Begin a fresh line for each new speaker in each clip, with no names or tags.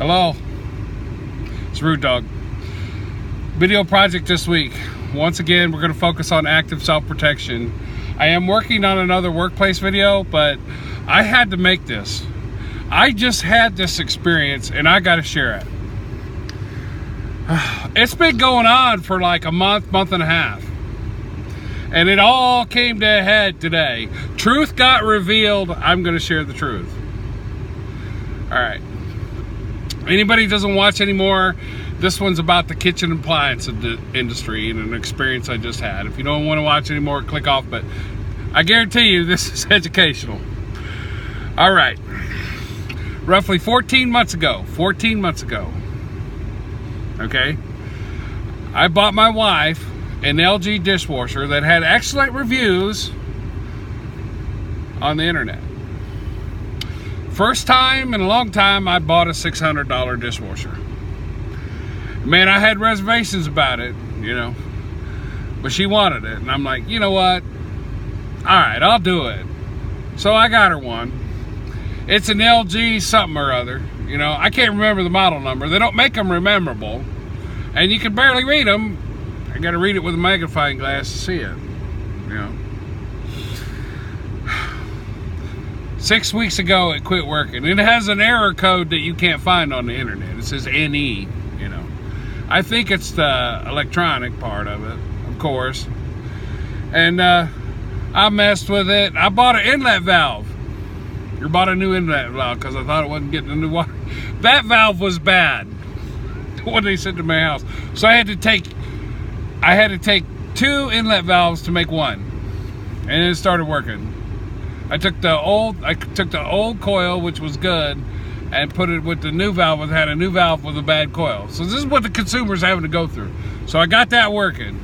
Hello, it's Rude Dog. Video project this week. Once again, we're going to focus on active self-protection. I am working on another workplace video, but I had to make this. I just had this experience and I got to share it. It's been going on for like a month and a half. And it all came to a head today. Truth got revealed. I'm going to share the truth. All right. Anybody doesn't watch anymore, this one's about the kitchen appliance industry and an experience I just had. If you don't want to watch anymore, click off, but I guarantee you this is educational. All right. Roughly 14 months ago, okay, I bought my wife an LG dishwasher that had excellent reviews on the internet. First time in a long time I bought a $600 dishwasher. Man, I had reservations about it, you know, but she wanted it, and I'm like, you know what? All right, I'll do it. So I got her one. It's an LG something or other, you know. I can't remember the model number. They don't make them rememberable, and you can barely read them. I got to read it with a magnifying glass to see it, you know. 6 weeks ago, it quit working. It has an error code that you can't find on the internet. It says NE, you know. I think it's the electronic part of it, of course. And I messed with it. I bought an inlet valve. I bought a new inlet valve because I thought it wasn't getting the new water. That valve was bad when they sent it to my house. So I had to take 2 inlet valves to make one. And it started working. I took the old coil, which was good, and put it with the new valve. It had a new valve with a bad coil. So this is what the consumer's having to go through. So I got that working,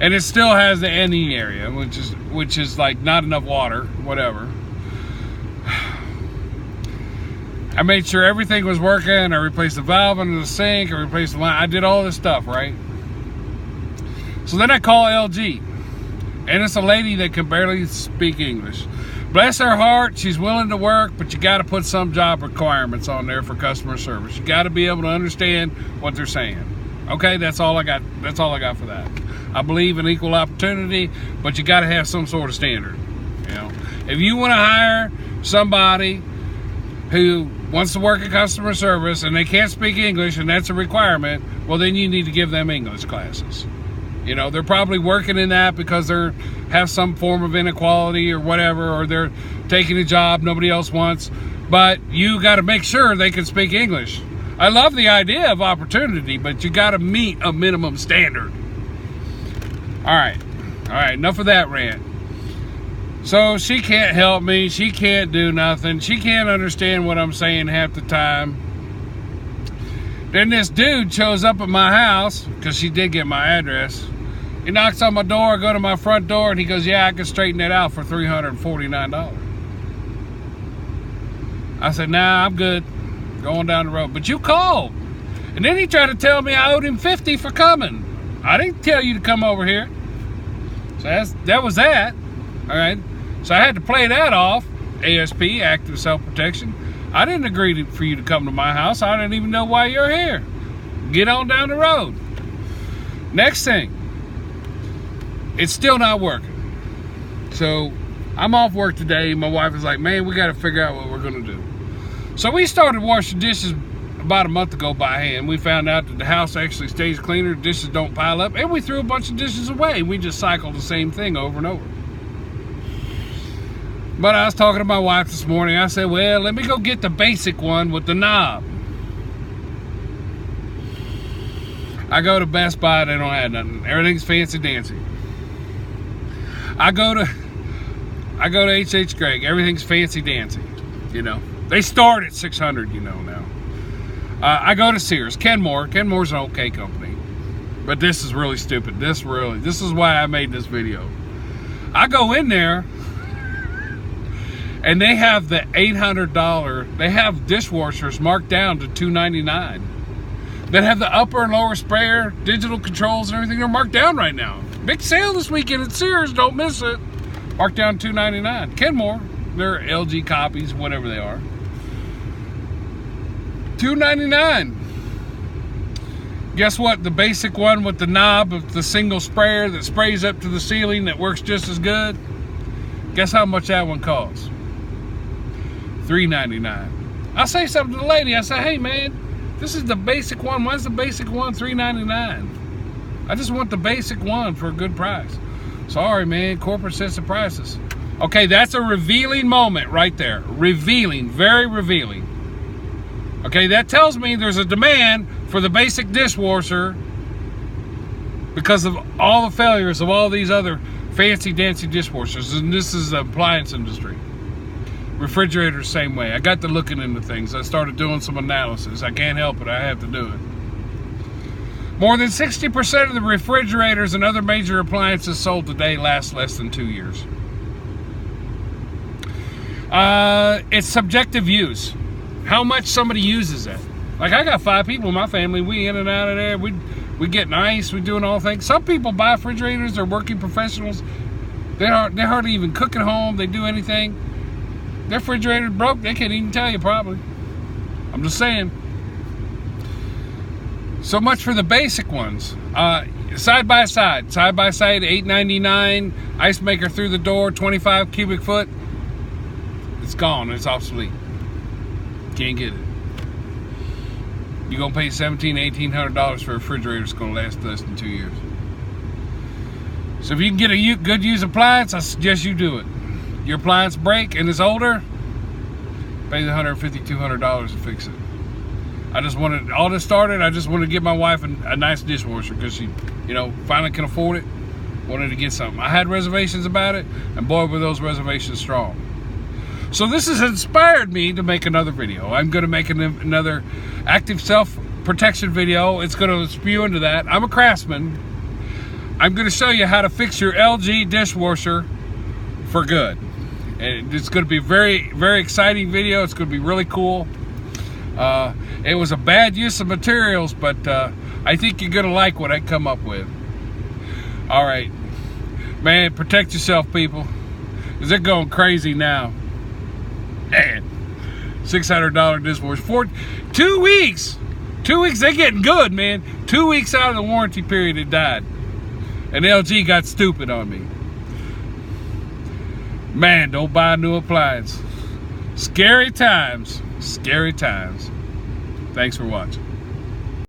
and it still has the NE area, which is like not enough water, whatever. I made sure everything was working. I replaced the valve under the sink. I replaced the line. I did all this stuff, right? So then I call LG, and it's a lady that can barely speak English. Bless her heart, she's willing to work, but you got to put some job requirements on there for customer service. You got to be able to understand what they're saying. Okay, that's all I got. That's all I got for that. I believe in equal opportunity, but you got to have some sort of standard. You know, if you want to hire somebody who wants to work in customer service and they can't speak English and that's a requirement, well, then you need to give them English classes. You know, they're probably working in that because they have some form of inequality or whatever, or they're taking a job nobody else wants. But you got to make sure they can speak English. I love the idea of opportunity, but you got to meet a minimum standard. All right, enough of that rant. So she can't help me. She can't do nothing. She can't understand what I'm saying half the time. Then this dude shows up at my house, because she did get my address. He knocks on my door, I go to my front door, and he goes, yeah, I can straighten that out for $349. I said, nah, I'm good. Going down the road. But you called. And then he tried to tell me I owed him $50 for coming. I didn't tell you to come over here. So that was that. All right. So I had to play that off. ASP, active self-protection. I didn't agree for you to come to my house. I didn't even know why you're here. Get on down the road. Next thing. It's still not working. So I'm off work today. My wife is like, man, we got to figure out what we're going to do. So we started washing dishes about a month ago by hand. We found out that the house actually stays cleaner. Dishes don't pile up. And we threw a bunch of dishes away. We just cycled the same thing over and over. But I was talking to my wife this morning. I said, well, let me go get the basic one with the knob. I go to Best Buy, they don't have nothing. Everything's fancy dancy. I go to H.H. Gregg, everything's fancy dancy, you know. They start at $600, you know, now. I go to Sears, Kenmore's an okay company. But this is really stupid. This is why I made this video. I go in there, and they have the $800, they have dishwashers marked down to $299. That have the upper and lower sprayer, digital controls and everything. They're marked down right now. Big sale this weekend at Sears, don't miss it. Marked down $299. Kenmore, they're LG copies, whatever they are. $2.99. Guess what? The basic one with the knob of the single sprayer that sprays up to the ceiling that works just as good. Guess how much that one costs? $3.99. I say something to the lady. I say, hey man, this is the basic one. Why's the basic one $3.99? I just want the basic one for a good price. Sorry man, corporate sets the prices. Okay, that's a revealing moment right there. Revealing, very revealing. Okay, that tells me there's a demand for the basic dishwasher because of all the failures of all these other fancy dancy dishwashers. And this is the appliance industry. Refrigerators, same way. I got to looking into things. I started doing some analysis. I can't help it. I have to do it. More than 60% of the refrigerators and other major appliances sold today last less than 2 years. It's subjective use. How much somebody uses it. Like I got 5 people in my family. We in and out of there. We get nice. We doing all things. Some people buy refrigerators. They're working professionals. They're hardly even cooking home. They do anything. Their refrigerator's broke. They can't even tell you probably. I'm just saying. So much for the basic ones. Side by side, $8.99. Ice maker through the door, 25 cubic foot. It's gone. It's obsolete. Can't get it. You're gonna pay $1,700–1,800 for a refrigerator that's gonna last less than 2 years. So if you can get a good used appliance, I suggest you do it. Your appliance break and it's older, pay the $150–200 to fix it. I just wanted, all this started, I just wanted to give my wife a nice dishwasher because she, finally can afford it. Wanted to get something. I had reservations about it, and boy, were those reservations strong. So this has inspired me to make another video. I'm going to make another active self-protection video. It's going to spew into that. I'm a craftsman. I'm going to show you how to fix your LG dishwasher for good. And it's going to be a very, very exciting video. It's going to be really cool. It was a bad use of materials, but I think you're going to like what I come up with. All right. Man, protect yourself, people. Because they're going crazy now. Man, $600 dishwasher for 2 weeks. 2 weeks, they getting good, man. 2 weeks out of the warranty period, it died. And LG got stupid on me. Man, don't buy a new appliance. Scary times. Scary times. Thanks for watching.